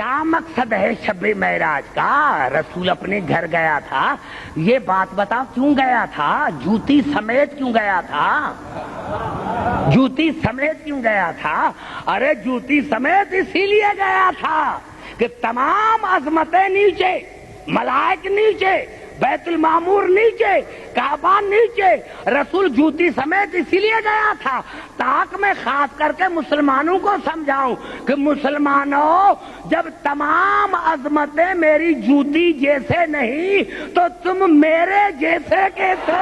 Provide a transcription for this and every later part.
کیا مقصد ہے شب معراج کا؟ رسول اپنے گھر گیا تھا، یہ بات بتاؤ کیوں گیا تھا؟ جوتی سمیت کیوں گیا تھا؟ جوتی سمیت کیوں گیا تھا؟ ارے جوتی سمیت اسی لیے گیا تھا کہ تمام عظمتیں نیچے، ملائک نیچے، بیت المعمور نیچے، کعبہ نیچے، رسول جوتی سمیت اسی لیے گیا تھا تاکہ میں خاص کر کے مسلمانوں کو سمجھاؤں کہ مسلمانوں، جب تمام عظمتیں میری جوتی جیسے نہیں تو تم میرے جیسے کیسے؟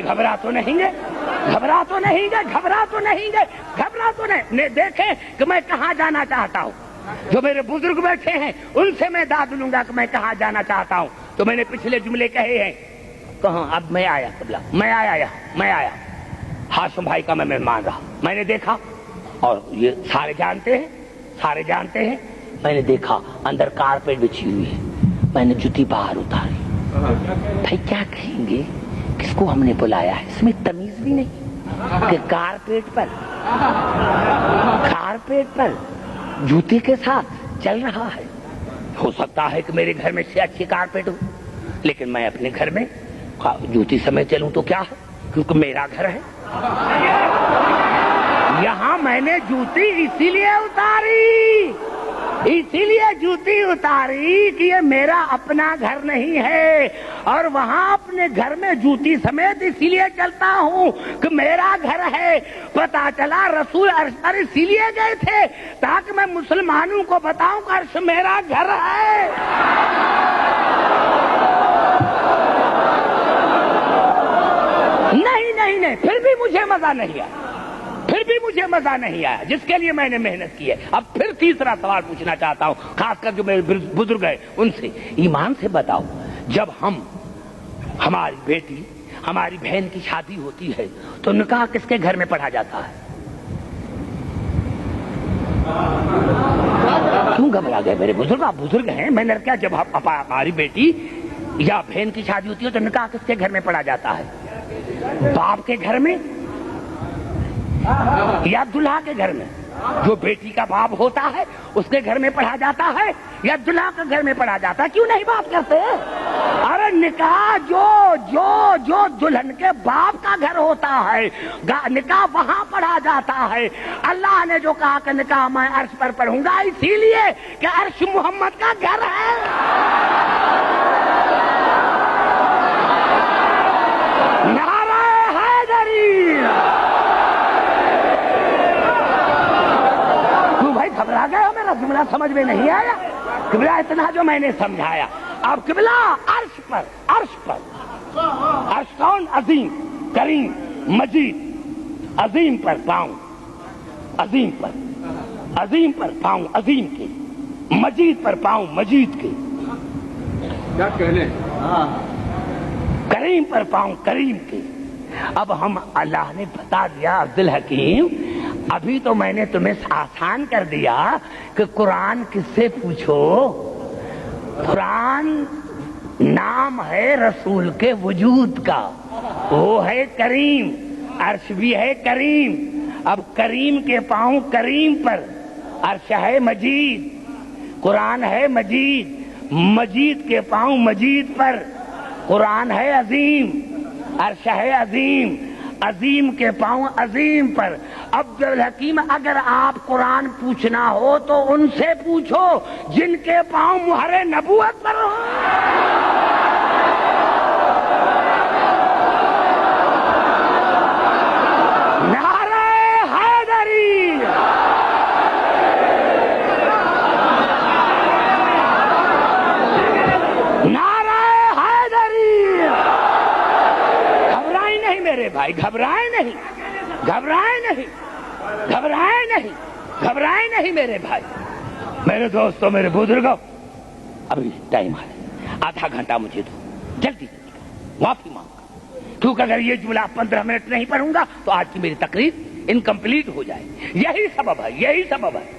گھبرا تو نہیں گے، گھبرا تو نہیں گے، گھبرا تو نہیں گے، گھبرا تو نہیں۔ دیکھیں کہ میں کہاں جانا چاہتا ہوں، جو میرے بزرگ بیٹھے ہیں ان سے میں داد لوں گا کہ میں کہاں جانا چاہتا ہوں۔ تو میں نے پچھلے جملے کہے ہیں، کہاں اب میں آیا قبلہ، میں آیا ہاشم بھائی کا میں مہمان رہا، میں نے دیکھا، اور یہ سارے جانتے ہیں، میں نے دیکھا اندر کارپیٹ بچھی ہوئی ہے، میں نے جوتی باہر اتاری۔ بھائی کیا کہیں گے، کس کو ہم نے بلایا ہے؟ اس میں تمیز بھی نہیں کہ کارپیٹ پر جوتی کے ساتھ چل رہا ہے۔ ہو سکتا ہے کہ میرے گھر میں سے اچھی کارپیٹ ہو، لیکن میں اپنے گھر میں جوتی سمیت چلوں تو کیا ہے، کیونکہ میرا گھر ہے۔ یہاں میں نے جوتی اسی لیے جوتی اتاری کہ یہ میرا اپنا گھر نہیں ہے، اور وہاں اپنے گھر میں جوتی سمیت اسی لیے چلتا ہوں کہ میرا گھر ہے۔ پتا چلا رسول عرش پر اسی لیے گئے تھے تاکہ میں مسلمانوں کو بتاؤں کہ عرش میرا گھر ہے۔ نہیں، پھر بھی مجھے مزہ نہیں آیا جس کے لیے میں نے محنت کی ہے۔ اب پھر تیسرا سوال پوچھنا چاہتا ہوں، خاص کر جو میرے بزرگ ہیں ان سے، ایمان سے بتاؤ، جب ہماری بیٹی، ہماری بہن کی شادی ہوتی ہے تو نکاح کس کے گھر میں پڑھا جاتا ہے؟ کیوں گھبرا گئے میرے بزرگ؟ آپ بزرگ ہیں، میں نے کیا، جب ہماری بیٹی یا بہن کی شادی ہوتی ہے تو نکاح کس کے گھر میں پڑھا جاتا ہے؟ باپ کے گھر میں یا دلہا کے گھر میں؟ جو بیٹی کا باپ ہوتا ہے اس کے گھر میں پڑھا جاتا ہے یا دلہا کے گھر میں پڑھا جاتا ہے؟ کیوں نہیں بات کرتے؟ ارے نکاح جو دلہن کے باپ کا گھر ہوتا ہے، نکاح وہاں پڑھا جاتا ہے۔ اللہ نے جو کہا کہ نکاح میں عرش پر پڑھوں گا، اسی لیے کہ عرش محمد کا گھر ہے۔ نعرہ حیدری! گھبرا گیا، میرا جملہ سمجھ میں نہیں آیا؟ قبلہ اتنا جو میں نے سمجھایا، اب قبلہ عرش پر عرش کون؟ عظیم، کریم، مجید، عظیم پر پاؤں، عظیم پر پاؤں عظیم کے، مجید پر پاؤں مجید کے، کیا کہنے، کریم پر پاؤں کریم کے۔ اب ہم، اللہ نے بتا دیا عبد الحکیم، ابھی تو میں نے تمہیں آسان کر دیا کہ قرآن کس سے پوچھو۔ قرآن نام ہے رسول کے وجود کا، وہ ہے کریم، عرش بھی ہے کریم۔ اب کریم کے پاؤں کریم پر، عرش ہے مجید، قرآن ہے مجید، مجید کے پاؤں مجید پر، قرآن ہے عظیم، عرش ہے عظیم، عظیم کے پاؤں عظیم پر۔ عبد الحکیم، اگر آپ قرآن پوچھنا ہو تو ان سے پوچھو جن کے پاؤں مہر نبوت پر ہو۔ نعرہ حیدری! نعرہ حیدری! گھبرائیں نہیں میرے بھائی، گھبرائیں نہیں میرے بھائی، میرے دوستوں، میرے بزرگوں، ابھی ٹائم ہے، آدھا گھنٹہ مجھے دو، جلدی معافی مانگ، کیونکہ اگر یہ جملہ 15 منٹ نہیں پڑھوں گا تو آج کی میری تقریر انکمپلیٹ ہو جائے۔ یہی سبب ہے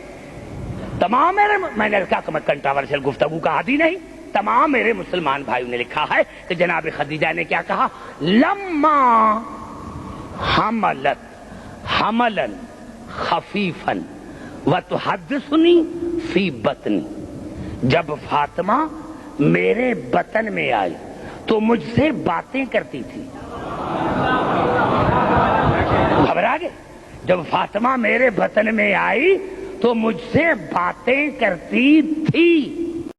تمام میں نے کہا کہ میں کنٹراورشل گفتگو کا عادی نہیں، تمام میرے مسلمان بھائیوں نے لکھا ہے کہ جناب خدیجہ نے کیا کہا؟ لما حملت حملا خفیفا وتحدثنی فی بطنی، جب فاطمہ میرے بطن میں آئی تو مجھ سے باتیں کرتی تھی. گھبرا گئے؟ جب فاطمہ میرے بطن میں آئی تو مجھ سے باتیں کرتی تھی.